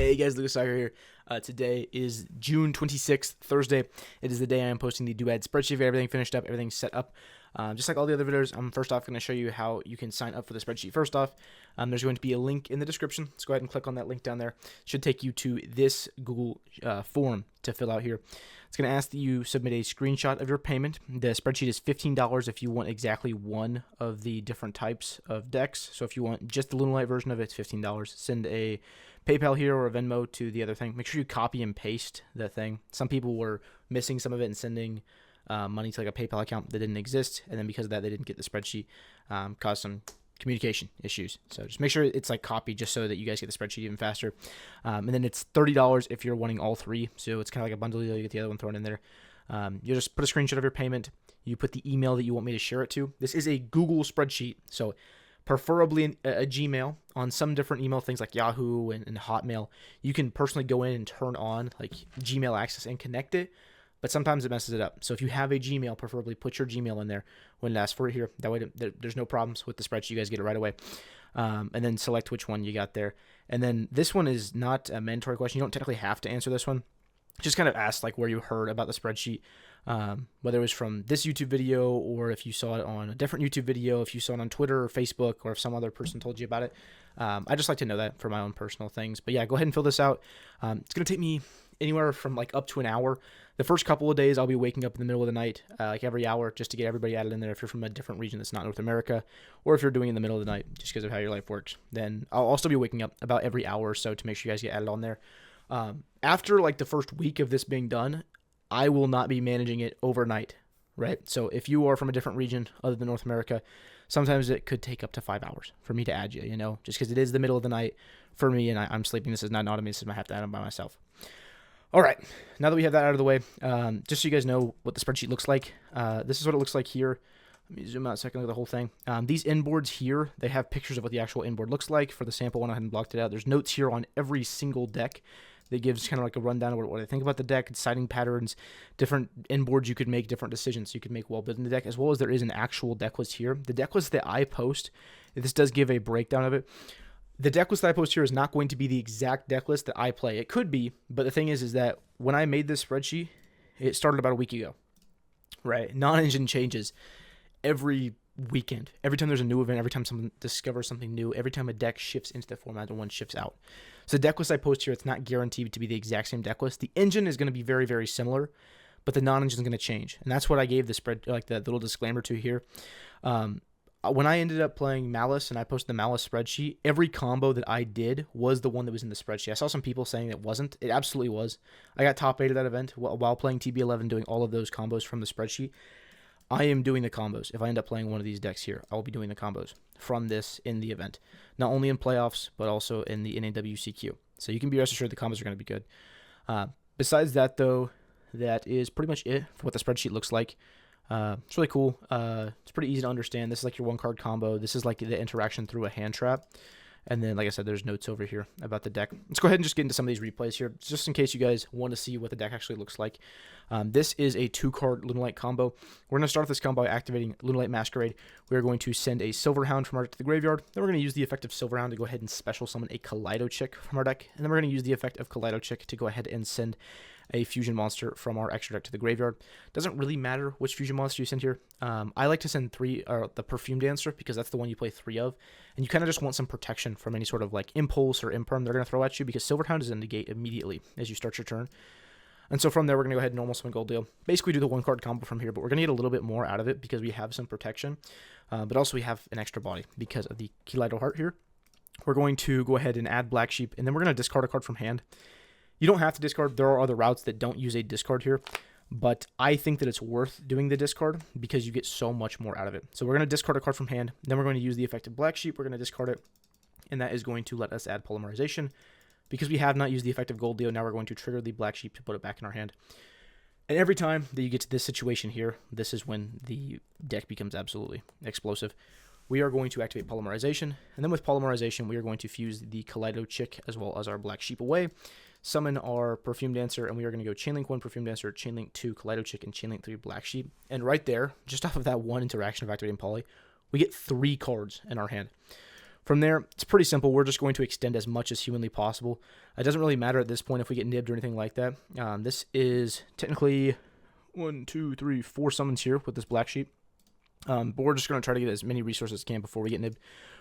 Hey guys, Lucas Soccer here. Today is June 26th, Thursday. It is the day I am posting the DUAD spreadsheet. Everything finished up, everything's set up. Just like all the other videos, I'm first off going to show you how you can sign up for the spreadsheet. First off, there's going to be a link in the description. Let's go ahead and click on that link down there. It should take you to this Google form to fill out here. It's going to ask that you submit a screenshot of your payment. The spreadsheet is $15 if you want exactly one of the different types of decks. So if you want just the Lunalight version of it, it's $15. Send a PayPal here or a Venmo to the other thing. Make sure you copy and paste the thing. Some people were missing some of it and sending money to like a PayPal account that didn't exist, and then because of that they didn't get the spreadsheet. Caused some communication issues. So just make sure it's like copied just so that you guys get the spreadsheet even faster. And then it's $30 if you're wanting all three. So it's kind of like a bundle deal. You get the other one thrown in there. You just put a screenshot of your payment. You put the email that you want me to share it to. This is a Google spreadsheet, so preferably a Gmail. On some different email things like Yahoo and Hotmail, you can personally go in and turn on like Gmail access and connect it, but sometimes it messes it up. So if you have a Gmail, preferably put your Gmail in there when it asks for it here. That way there's no problems with the spreadsheet. You guys get it right away. And then select which one you got there. And then this one is not a mandatory question. You don't technically have to answer this one. Just kind of ask like where you heard about the spreadsheet, whether it was from this YouTube video or if you saw it on a different YouTube video, if you saw it on Twitter or Facebook, or if some other person told you about it. I just like to know that for my own personal things. But yeah, go ahead and fill this out. It's going to take me anywhere from like up to an hour. The first couple of days I'll be waking up in the middle of the night, like every hour, just to get everybody added in there. If you're from a different region that's not North America, or if you're doing it in the middle of the night just because of how your life works, then I'll also be waking up about every hour or so to make sure you guys get added on there. After like the first week of this being done, I will not be managing it overnight, right? So if you are from a different region other than North America, sometimes it could take up to 5 hours for me to add you, just because it is the middle of the night for me and I'm sleeping. This is not an automated system. I have to add them by myself. All right, now that we have that out of the way, just so you guys know what the spreadsheet looks like, this is what it looks like here. Let me zoom out a second, look at the whole thing. These inboards here, they have pictures of what the actual inboard looks like. For the sample one, I hadn't blocked it out. There's notes here on every single deck that gives kind of like a rundown of what I think about the deck, deciding patterns, different inboards you could make, different decisions you could make while building the deck, as well as there is an actual deck list here. The deck list that I post, this does give a breakdown of it. The deck list that I post here is not going to be the exact deck list that I play. It could be, but the thing is that when I made this spreadsheet, it started about a week ago, right? Non-engine changes every weekend. Every time there's a new event, every time someone discovers something new, every time a deck shifts into the format and one shifts out. So the deck list I post here, it's not guaranteed to be the exact same deck list. The engine is going to be very, very similar, but the non-engine is going to change. And that's what I gave the spread, like the little disclaimer to here. When I ended up playing Malice and I posted the Malice spreadsheet, every combo that I did was the one that was in the spreadsheet. I saw some people saying it wasn't. It absolutely was. I got top 8 at that event while playing TB11, doing all of those combos from the spreadsheet. I am doing the combos. If I end up playing one of these decks here, I will be doing the combos from this in the event. Not only in playoffs, but also in the NAWCQ. So you can be rest assured the combos are going to be good. Besides that, though, that is pretty much it for what the spreadsheet looks like. It's really cool. It's pretty easy to understand. This is like your one card combo. This is like the interaction through a hand trap. And then, like I said, there's notes over here about the deck. Let's go ahead and just get into some of these replays here, just in case you guys want to see what the deck actually looks like. This is a 2-card Lunalight combo. We're going to start this combo by activating Lunalight Masquerade. We are going to send a Silver Hound from our deck to the graveyard. Then we're going to use the effect of Silver Hound to go ahead and special summon a Kaleido Chick from our deck. And then we're going to use the effect of Kaleido Chick to go ahead and send a fusion monster from our extra deck to the graveyard. Doesn't really matter which fusion monster you send here. I like to send 3, or the Perfume Dancer, because that's the one you play 3 of, and you kind of just want some protection from any sort of like impulse or imperm they're going to throw at you, because Silver Hound is in negate immediately as you start your turn. And so from there, we're going to go ahead and normal summon Gold Deal. Basically do the 1-card combo from here, but we're going to get a little bit more out of it because we have some protection, but also we have an extra body because of the Kaleido Heart here. We're going to go ahead and add Black Sheep, and then we're going to discard a card from hand. You don't have to discard. There are other routes that don't use a discard here, but I think that it's worth doing the discard because you get so much more out of it. So we're going to discard a card from hand. Then we're going to use the effect of Black Sheep. We're going to discard it, and that is going to let us add Polymerization. Because we have not used the effect of Gold Deal, now we're going to trigger the Black Sheep to put it back in our hand. And every time that you get to this situation here, this is when the deck becomes absolutely explosive. We are going to activate Polymerization, and then with Polymerization, we are going to fuse the Kaleido Chick as well as our Black Sheep away, summon our Perfume Dancer, and we are going to go Chainlink 1 Perfume Dancer, Chainlink 2 Kaleido Chick, and Chainlink 3 Black Sheep. And right there, just off of that one interaction of activating Poly, we get 3 cards in our hand. From there, it's pretty simple. We're just going to extend as much as humanly possible. It doesn't really matter at this point if we get nibbed or anything like that. This is technically 1, 2, 3, 4 summons here with this black sheep. But we're just going to try to get as many resources as we can before we get nibbed.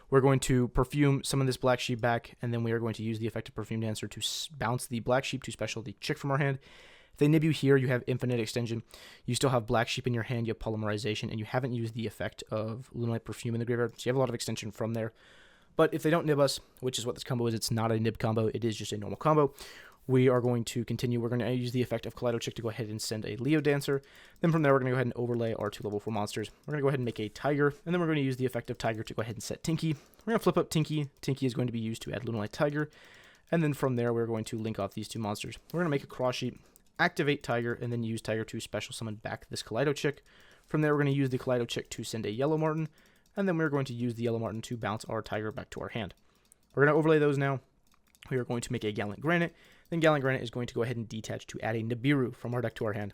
We're going to perfume summon this black sheep back, and then we are going to use the effect of Perfume Dancer to bounce the black sheep to special the chick from our hand. If they nib you here, you have infinite extension. You still have black sheep in your hand, you have polymerization, and you haven't used the effect of Lunalight Perfume in the graveyard, so you have a lot of extension from there. But if they don't nib us, which is what this combo is, it's not a nib combo, it is just a normal combo. We are going to continue. We're going to use the effect of Kaleido Chick to go ahead and send a Leo Dancer. Then from there, we're going to go ahead and overlay our 2 level 4 monsters. We're going to go ahead and make a Tiger, and then we're going to use the effect of Tiger to go ahead and set Tinky. We're going to flip up Tinky. Tinky is going to be used to add Lunalight Tiger. And then from there, we're going to link off these 2 monsters. We're going to make a cross sheet, activate Tiger, and then use Tiger to special summon back this Kaleido Chick. From there, we're going to use the Kaleido Chick to send a Yellow Marten, and then we're going to use the Yellow Marten to bounce our Tiger back to our hand. We're going to overlay those now. We are going to make a Gallant Granite. Then Gallant Granite is going to go ahead and detach to add a Nibiru from our deck to our hand.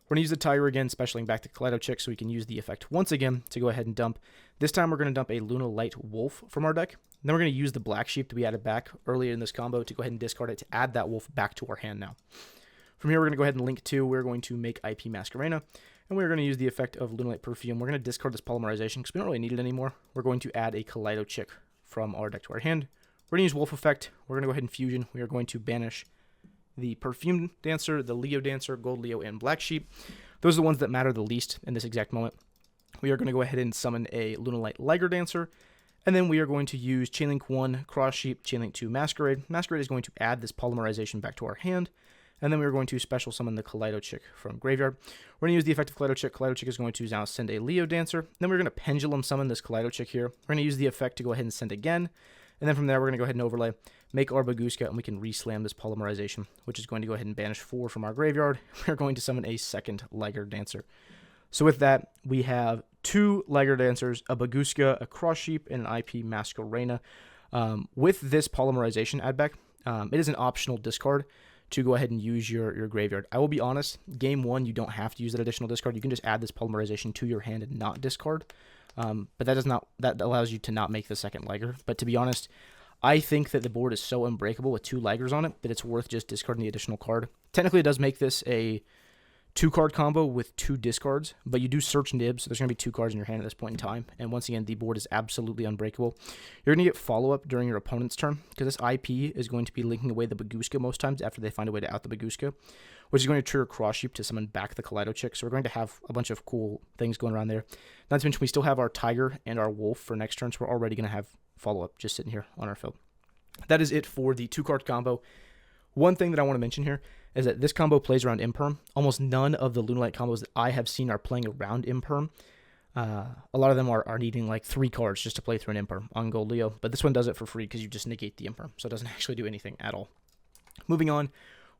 We're going to use the Tiger again, specialing back the Kaleido Chick so we can use the effect once again to go ahead and dump. This time we're going to dump a Lunalight Wolf from our deck. Then we're going to use the Black Sheep that we added back earlier in this combo to go ahead and discard it to add that Wolf back to our hand now. From here, we're going to go ahead and link 2. We're going to make IP Masquerena, and we're going to use the effect of Lunalight Perfume. We're going to discard this polymerization because we don't really need it anymore. We're going to add a Kaleido Chick from our deck to our hand. We're going to use Wolf Effect. We're going to go ahead and Fusion. We are going to banish the Perfume Dancer, the Leo Dancer, Gold Leo, and Black Sheep. Those are the ones that matter the least in this exact moment. We are going to go ahead and summon a Lunalight Liger Dancer, and then we are going to use Chainlink 1, Cross Sheep, Chainlink 2, Masquerade. Masquerade is going to add this polymerization back to our hand, and then we are going to special summon the Kaleido Chick from Graveyard. We're going to use the effect of Kaleido Chick. Kaleido Chick is going to now send a Leo Dancer. Then we're going to Pendulum summon this Kaleido Chick here. We're going to use the effect to go ahead and send again. And then from there, we're going to go ahead and overlay, make our Baguska, and we can re-slam this polymerization, which is going to go ahead and banish 4 from our graveyard. We're going to summon a second Liger Dancer. So with that, we have 2 Liger Dancers, a Baguska, a Cross Sheep, and an IP Masquerena. With this polymerization add back, it is an optional discard to go ahead and use your graveyard. I will be honest, game 1, you don't have to use that additional discard. You can just add this polymerization to your hand and not discard. But that allows you to not make the second Liger. But to be honest, I think that the board is so unbreakable with 2 Ligers on it that it's worth just discarding the additional card. Technically, it does make this a 2-card combo with 2 discards, but you do search nibs, so there's going to be 2 cards in your hand at this point in time. And once again, the board is absolutely unbreakable. You're going to get follow-up during your opponent's turn, because this IP is going to be linking away the Baguska most times after they find a way to out the Baguska, which is going to trigger Cross Sheep to summon back the Kaleido Chick. So we're going to have a bunch of cool things going around there. Not to mention, we still have our Tiger and our Wolf for next turn, so we're already going to have follow-up just sitting here on our field. That is it for the 2-card combo. One thing that I want to mention here is that this combo plays around Imperm. Almost none of the Lunalight combos that I have seen are playing around Imperm. A lot of them are needing like 3 cards just to play through an Imperm on Gold Leo, but this one does it for free because you just negate the Imperm, so it doesn't actually do anything at all. Moving on,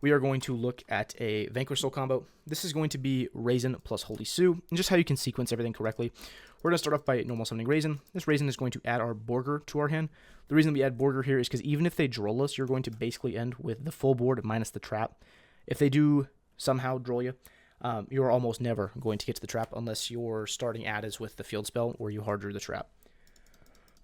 we are going to look at a Vanquish Soul combo. This is going to be Ryzeal plus Holy Sue, and just how you can sequence everything correctly. We're going to start off by normal summoning Ryzeal. This Ryzeal is going to add our Borger to our hand. The reason we add Borger here is because even if they droll us, you're going to basically end with the full board minus the trap. If they do somehow droll you, you're almost never going to get to the trap unless your starting add is with the field spell or you hard drew the trap.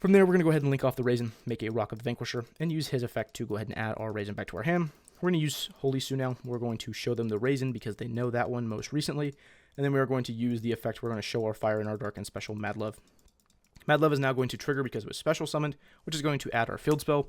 From there, we're going to go ahead and link off the Ryzeal, make a Rock of the Vanquisher, and use his effect to go ahead and add our Ryzeal back to our hand. We're going to use Holy Sue now. We're going to show them the Ryzeal because they know that one most recently. And then we are going to use the effect. We're going to show our Fire in our Dark and special Mad Love. Mad Love is now going to trigger because it was special summoned, which is going to add our field spell.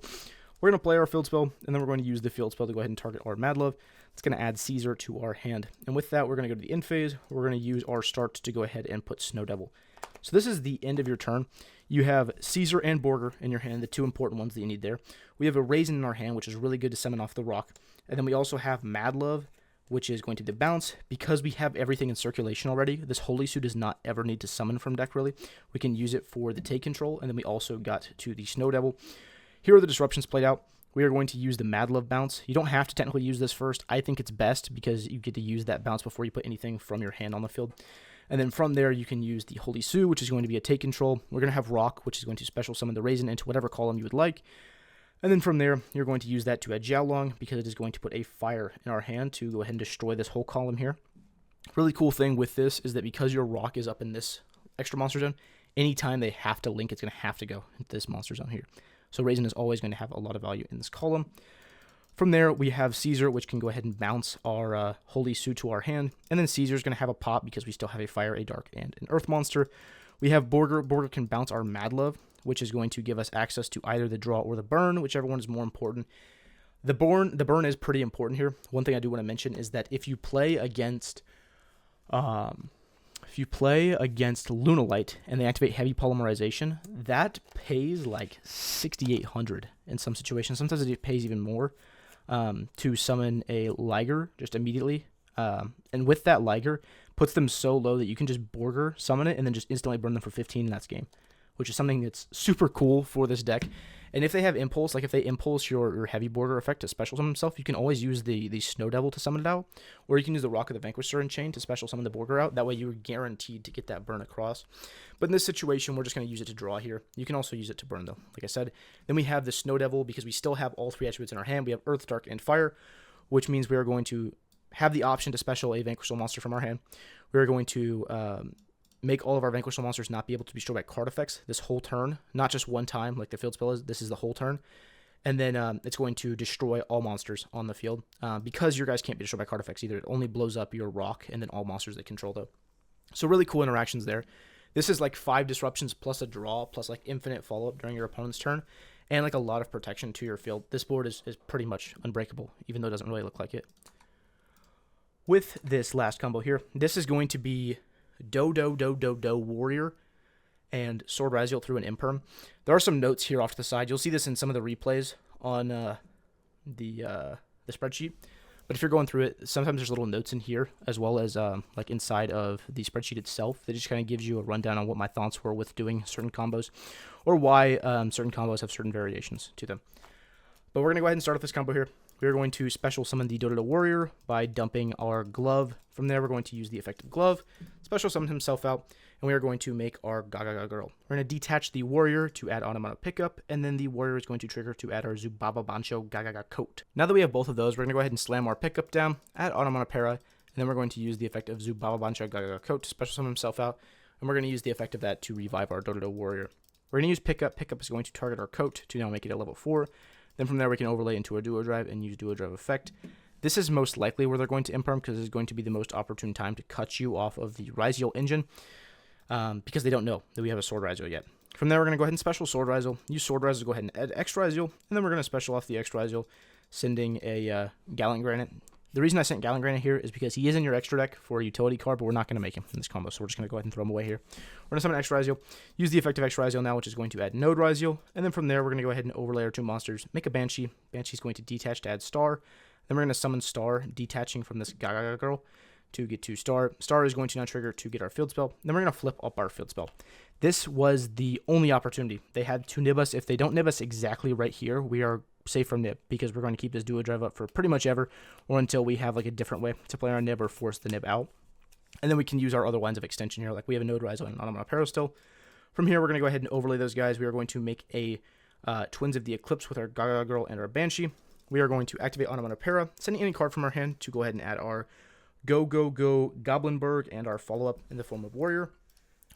We're going to play our field spell, and then we're going to use the field spell to go ahead and target our Mad Love. It's going to add Caesar to our hand. And with that, we're going to go to the end phase. We're going to use our start to go ahead and put Snow Devil. So this is the end of your turn. You have Caesar and Borger in your hand, the 2 important ones that you need there. We have a Ryzeal in our hand, which is really good to summon off the rock. And then we also have Mad Love, which is going to be the bounce. Because we have everything in circulation already, this Holy Sue does not ever need to summon from deck, really. We can use it for the take control, and then we also got to the Snow Devil. Here are the disruptions played out. We are going to use the Mad Love bounce. You don't have to technically use this first. I think it's best because you get to use that bounce before you put anything from your hand on the field. And then from there, you can use the Holy Sue, which is going to be a take control. We're going to have Rock, which is going to special summon the Ryzeal into whatever column you would like. And then from there, you're going to use that to add Jiaolong because it is going to put a fire in our hand to go ahead and destroy this whole column here. Really cool thing with this is that because your Rock is up in this extra monster zone, anytime they have to link, it's going to have to go into this monster zone here. So Ryzeal is always going to have a lot of value in this column. From there, we have Caesar, which can go ahead and bounce our Holy Suit to our hand. And then Caesar is going to have a pop because we still have a Fire, a Dark, and an Earth monster. We have Borger. Borger can bounce our Mad Love, which is going to give us access to either the draw or the burn, whichever one is more important. The burn is pretty important here. One thing I do want to mention is that if you play against Lunalight and they activate heavy polymerization, that pays like 6,800 in some situations. Sometimes it pays even more to summon a Liger just immediately. And with that Liger, puts them so low that you can just Borger summon it and then just instantly burn them for 15 and that's game, which is something that's super cool for this deck. And if they have Impulse, like if they Impulse your Heavy Borger effect to special summon himself, you can always use the Snow Devil to summon it out, or you can use the Rock of the Vanquisher and Chain to special summon the Borger out. That way you're guaranteed to get that burn across. But in this situation, we're just going to use it to draw here. You can also use it to burn, though, like I said. Then we have the Snow Devil, because we still have all three attributes in our hand. We have Earth, Dark, and Fire, which means we are going to have the option to special a Vanquishable monster from our hand. We are going to make all of our Vanquishable monsters not be able to be destroyed by card effects this whole turn, not just one time like the field spell is. This is the whole turn. And then it's going to destroy all monsters on the field because your guys can't be destroyed by card effects either. It only blows up your Rock and then all monsters they control, though. So really cool interactions there. This is like 5 disruptions plus a draw plus like infinite follow-up during your opponent's turn and like a lot of protection to your field. This board is pretty much unbreakable, even though it doesn't really look like it. With this last combo here, this is going to be Do Warrior and Sword Ryzeal through an Imperm. There are some notes here off to the side. You'll see this in some of the replays on the spreadsheet. But if you're going through it, sometimes there's little notes in here as well as like inside of the spreadsheet itself that just kind of gives you a rundown on what my thoughts were with doing certain combos or why certain combos have certain variations to them. But we're going to go ahead and start off this combo here. We are going to special summon the Do Warrior by dumping our Glove. From there, we're going to use the effective Glove, special summon himself out, and we are going to make our Gaga Girl. We're going to detach the Warrior to add Onomat Pickup, and then the Warrior is going to trigger to add our Zubaba Bancho Gaga Coat. Now that we have both of those, we're going to go ahead and slam our Pickup down, add Onomatopoeia, and then we're going to use the effect of Zubaba Bancho Gaga Coat to special summon himself out, and we're going to use the effect of that to revive our Do Warrior. We're going to use Pickup. Pickup is going to target our Coat to now make it a level 4. Then from there, we can overlay into our Duo Drive and use Duo Drive effect. This is most likely where they're going to Imperm because it's going to be the most opportune time to cut you off of the Ryzeal engine because they don't know that we have a Sword Ryzeal yet. From there, we're going to go ahead and special Sword Ryzeal, use Sword Ryzeal to go ahead and add X Ryzeal, and then we're going to special off the X Ryzeal, sending a Gallant Granite. The reason I sent Gallant Granite here is because he is in your extra deck for a utility card, but we're not going to make him in this combo, so we're just going to go ahead and throw him away here. We're going to summon X Ryzeal, use the effect of X Ryzeal now, which is going to add Node Ryzeal, and then from there, we're going to go ahead and overlay our 2 monsters, make a Banshee. Banshee is going to detach to add Star. Then we're going to summon Star, detaching from this Gaga Girl to get to Star. Star is going to now trigger to get our field spell. Then we're going to flip up our field spell. This was the only opportunity. They had to nib us. If they don't nib us exactly right here, we are safe from nib because we're going to keep this Duo Drive up for pretty much ever or until we have like a different way to play our nib or force the nib out. And then we can use our other lines of extension here. Like we have a Node Ryzeal and Onomatopero still. From here, we're going to go ahead and overlay those guys. We are going to make a Twins of the Eclipse with our Gaga Girl and our Banshee. We are going to activate Onomatopera, sending any card from our hand to go ahead and add our Go Goblinberg and our follow-up in the form of Warrior.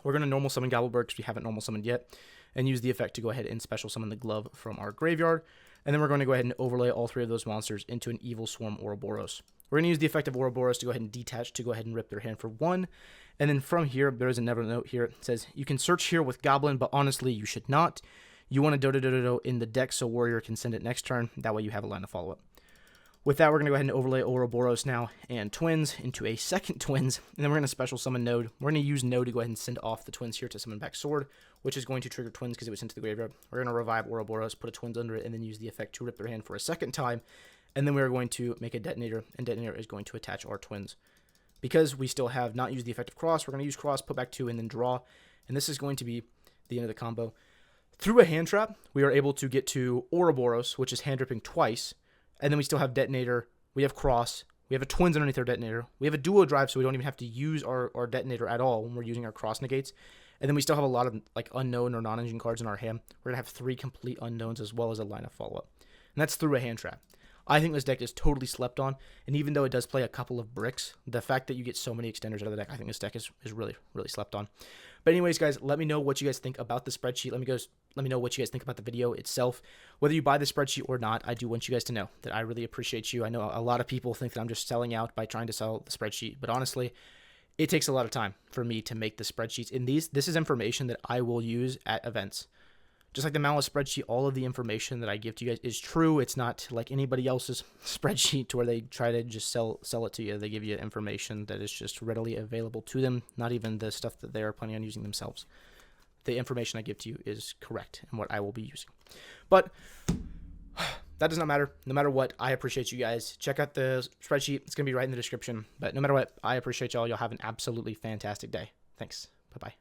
We're going to normal summon Goblinberg because we haven't normal summoned yet, and use the effect to go ahead and special summon the Glove from our graveyard. And then we're going to go ahead and overlay all 3 of those monsters into an Evil Swarm Ouroboros. We're going to use the effect of Ouroboros to go ahead and detach to go ahead and rip their hand for 1. And then from here, there is another note here. It says, you can search here with Goblin, but honestly, you should not. You want to do in the deck so Warrior can send it next turn. That way you have a line of follow-up. With that, we're going to go ahead and overlay Ouroboros now and Twins into a second Twins. And then we're going to special summon Node. We're going to use Node to go ahead and send off the Twins here to summon back Sword, which is going to trigger Twins because it was sent to the graveyard. We're going to revive Ouroboros, put a Twins under it, and then use the effect to rip their hand for a second time. And then we're going to make a Detonator, and Detonator is going to attach our Twins. Because we still have not used the effect of Cross, we're going to use Cross, put back 2, and then draw. And this is going to be the end of the combo. Through a hand trap, we are able to get to Ouroboros, which is hand ripping twice. And then we still have Detonator. We have Cross. We have a Twins underneath our Detonator. We have a Duo Drive, so we don't even have to use our Detonator at all when we're using our Cross negates. And then we still have a lot of like unknown or non-engine cards in our hand. We're going to have 3 complete unknowns as well as a line of follow-up. And that's through a hand trap. I think this deck is totally slept on, and even though it does play a couple of bricks, the fact that you get so many extenders out of the deck, I think this deck is really, really slept on. But anyways, guys, let me know what you guys think about the spreadsheet. Let me know what you guys think about the video itself. Whether you buy the spreadsheet or not, I do want you guys to know that I really appreciate you. I know a lot of people think that I'm just selling out by trying to sell the spreadsheet, but honestly, it takes a lot of time for me to make the spreadsheets. And this is information that I will use at events. Just like the Malice spreadsheet, all of the information that I give to you guys is true. It's not like anybody else's spreadsheet to where they try to just sell it to you. They give you information that is just readily available to them, not even the stuff that they're planning on using themselves. The information I give to you is correct and what I will be using. But that does not matter. No matter what, I appreciate you guys. Check out the spreadsheet. It's going to be right in the description. But no matter what, I appreciate y'all. Y'all have an absolutely fantastic day. Thanks. Bye-bye.